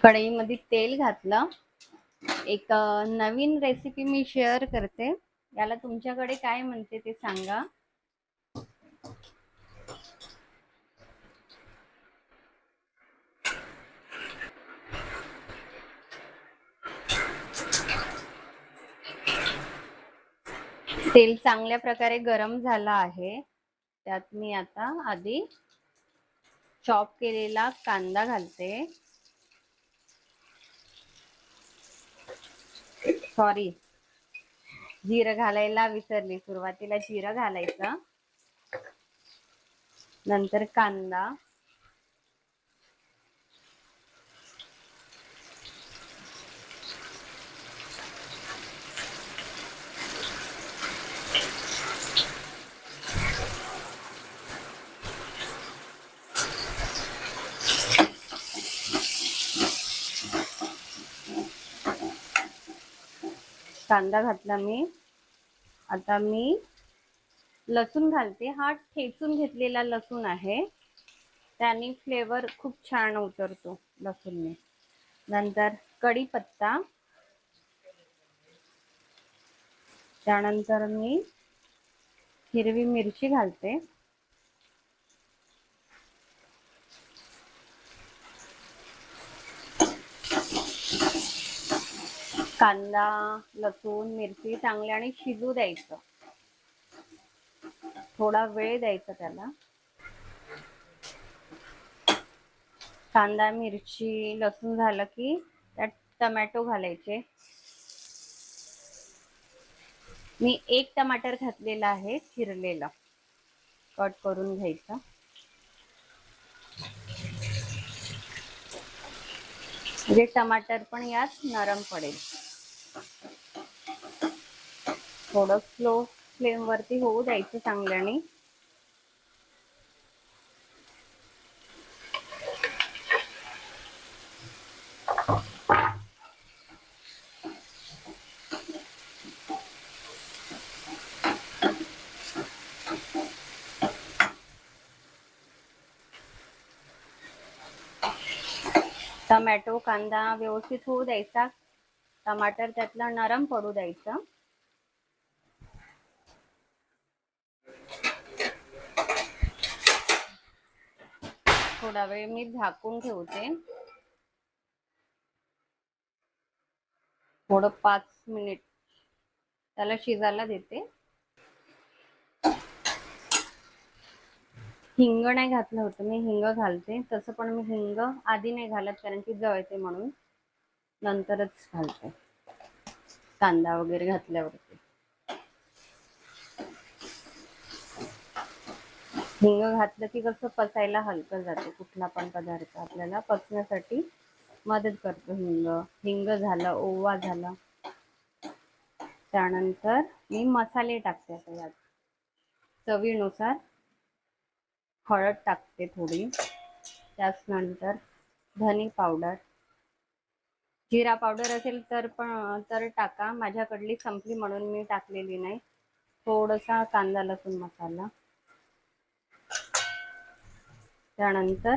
कढईमध्ये तेल घातलं. एक नवीन रेसिपी मी शेअर करते, याला तुमच्याकडे काय म्हणते ते सांगा. तेल चांगल्या प्रकारे गरम झालं आहे. त्यात मी आता आधी चॉप केलेला कांदा घालते. सॉरी, जिरं घालायला विसरली. सुरुवातीला जिरं घालायचं, नंतर कांदा, कांदा घातला मी. आता मी लसूण घालते. हा ठेचून घेतलेला लसूण आहे, त्याने फ्लेवर खूप छान उतरतो लसूणने. नंतर कढीपत्ता, त्यानंतर मी हिरवी मिरची घालते. कांदा, लसूण, मिरची चांगल्याने शिजू द्यायचं. थोडा वेळ द्यायचा त्याला. कांदा, मिरची, लसूण झालं की त्यात टमॅटो घालायचे. मी एक टमाटर घातलेला आहे, चिरलेला, कट करून घ्यायचा. म्हणजे टमाटर पण यात नरम पडेल. थोडं स्लो फ्लेम वरती होऊ द्यायचं चांगल्याने. टमॅटो, कांदा व्यवस्थित होऊ द्यायचा. टमाटर त्यातला नरम पडू द्यायचा. थोडा वेळ मी झाकून ठेवते. थोडं 5 मिनिट त्याला शिजायला देते. हिंग नाही घातलं होतं मी, हिंग घालते. तसं पण मी हिंग आधी नाही घालत, कारण की जळते म्हणून. नंतरच घालते कांदा वगैरे घातल्यावरती. हिंग घातलं की कसं पचायला हलकं जाते. कुठला पण पदार्थ आपल्याला पचण्यासाठी मदत करतो हिंग. हिंग झालं, ओवा झाला. त्यानंतर मी मसाले टाकते आता यात. चवीनुसार हळद टाकते थोडी. त्यानंतर धने पावडर, जिरा पावडर असेल तर टाका. माझ्याकडली संपली म्हणून मी टाकलेली नाही. थोडासा कांदा लसूण मसाला, त्यानंतर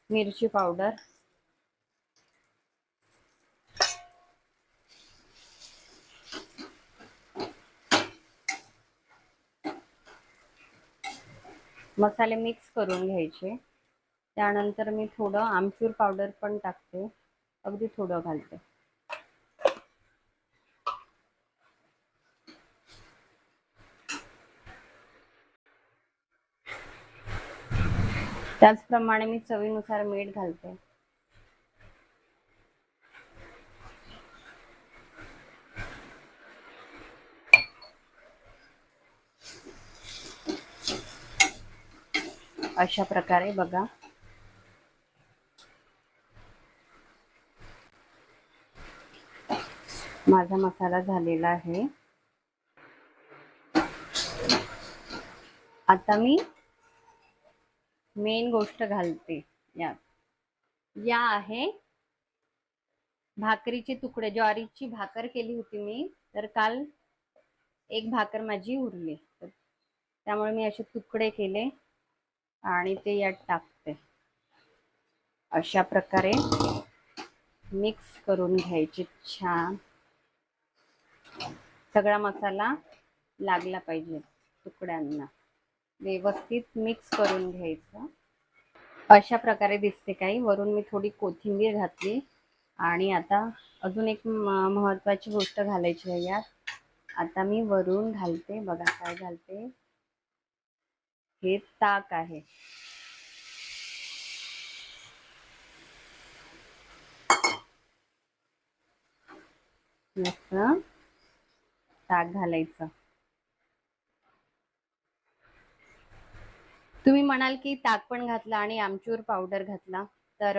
मिरची पावडर, मसाले मिक्स करून घ्यायचे. त्यानंतर मी थोडं आमचूर पावडर पण टाकते, अगदी थोडं घालते. त्याचप्रमाणे मी चवीनुसार मीठ घालते. अशा प्रकारे बघा. माझा मसाला झालेला आहे. आता मी मेन गोष्ट घालते यात. या आहे भाकरीचे तुकडे. ज्वारीची भाकर केली होती मी, तर काल एक भाकर माझी उरली, त्यामुळे मी असे तुकडे केले आणि ते यात टाकते. अशा प्रकारे मिक्स करून घ्यायचे छान. सगळा मसाला लागला पाहिजे तुकड्यांना. व्यवस्थित मिक्स करून घ्यायचं. अशा प्रकारे दिसते काही. वरून मी थोडी कोथिंबीर घातली. आणि आता अजून एक महत्त्वाची गोष्ट घालायची आहे यात. आता मी वरून घालते. बघा काय घालते. हे ताक आहे. असं ताक घालायचं. तुम्ही म्हणाल की ताक पण घातलं आणि आमचूर पावडर घातला, तर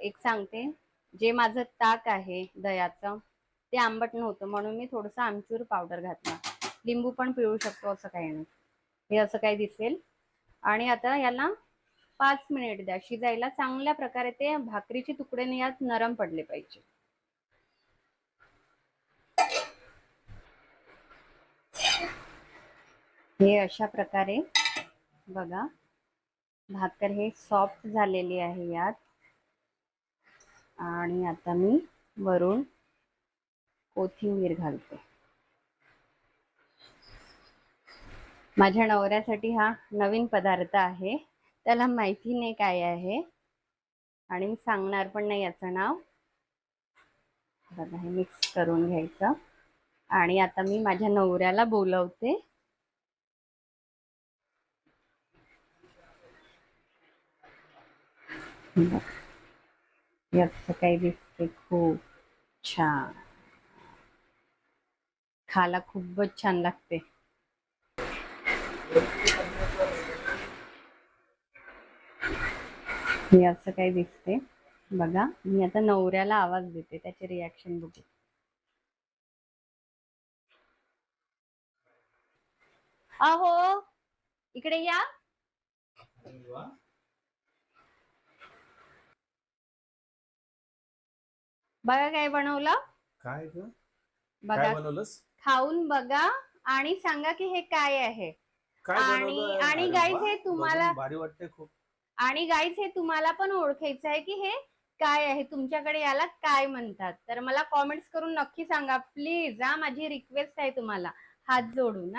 एक सांगते, जे माझं ताक आहे दह्याचं ते आंबट नव्हतं म्हणून मी थोडंसं आमचूर पावडर घातला. लिंबू पण पिळू शकतो असं काही नाही. हे असं काही दिसेल. आणि आता याला 5 मिनिट द्या शिजायला. चांगल्या प्रकारे ते भाकरीचे तुकडे यात नरम पडले पाहिजे. हे अशा प्रकारे बघा भाकर हे सॉफ्ट झालेली आहे यात. आणि आता मी वरून कोथिंबीर घालते. माझ्या नवऱ्यासाठी हा नवीन पदार्थ आहे. त्याला माहिती नाही काय आहे आणि मी सांगणार पण नाही याचं नाव. बघा हे मिक्स करून घ्यायचं. आणि आता मी माझ्या नवऱ्याला बोलवते. याचं काही दिसते. खूप छान. खायला खूपच छान लागते. हे असं काही दिसते. बघा मी आता नवऱ्याला आवाज देते. त्याचे रिॲक्शन बघू. अहो इकडे या. बघा काय बनवलं. काय ग? बघा काय बनवलंस? खाऊन बघा आणि सांगा की हे काय आहे. काय आणि बनवलं? आणि अरे गाईज वा, हे तुम्हाला बघून भारी वाटते खूप. आणि गाईज हे तुम्हाला पण ओळखायचं आहे की हे काय आहे. तुमच्याकडे याला काय म्हणतात. तर मला कॉमेंट्स करून नक्की सांगा प्लीज. माझी रिक्वेस्ट आहे तुम्हाला हात जोडून.